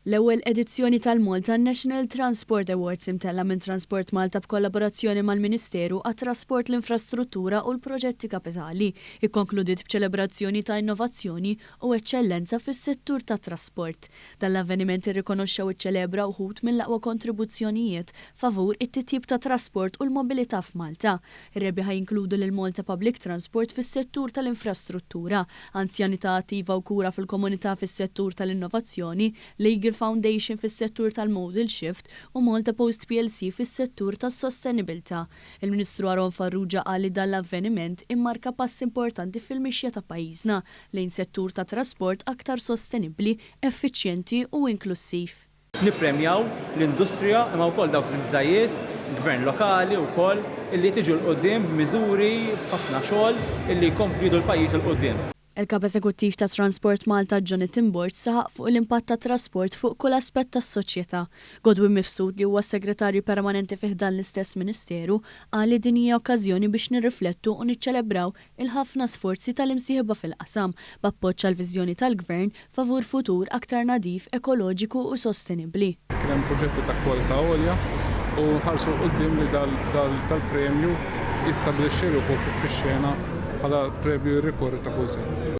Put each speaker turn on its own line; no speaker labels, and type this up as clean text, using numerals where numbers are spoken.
L-ewwel edizzjoni tal-Malta National Transport Awards imtella minn Transport Malta b'kollaborazzjoni mal-Ministeru għat-Trasport l-Infrastruttura u l-Proġetti Kapitali ikkonkludiet b'ċelebrazzjoni ta' innovazzjoni u eċċellenza fis-settur tat-trasport. Dan l-avveniment irrikonoxxew iċċelebra wħud mill-aqwa kontribuzzjonijiet favur it-titjib ta' trasport u l-mobilità f'Malta. Ir-rebieħa jinkludu lil Malta Public Transport fis-settur tal-infrastruttura, anzjanità attiva u kura fil-komunità fis-settur tal-innovazzjoni, Legal Foundation fis-settur tal-Modal Shift u Malta Post PLC fis-settur tas-sostenibilità. Il-Ministru Aron Farrugia qal li dan l-avveniment immarka pass importanti fil-mixja ta' pajjiżna lejn settur ta' trasport aktar sostenibbli, effiċjenti u inklusiv.
Nippremjaw l-industrija imma wkoll dawk l-entitajiet, gvern lokali wkoll illi tiġu l-qudiem b'miżuri ħafna xogħol illi jkomplu jieħdu l-pajjiż il-qudiem.
Il-Kap Eżekuttiv ta' Transport Malta Jonathan Bort saħaq fuq l-impatt ta' trasport fuq kull aspett tas-soċjetà. Godwin Mifsud li huwa segretarju permanenti fih dan l-istess Ministeru qal li din hija okkażjoni biex nirriflettu u niċċelebraw il-ħafna sforzi tal-imsieħba fil-qasam b'appoġġ għall-viżjoni tal-Gvern favur futur aktar nadif, ekoloġiku u sostenibbli.
Kien hemm proġetti ta' kwalità għolja u ħarsu quddiem li tal-premju jistabbilixxi ruħu fix-xena bħala premju rikord ta' kull sena.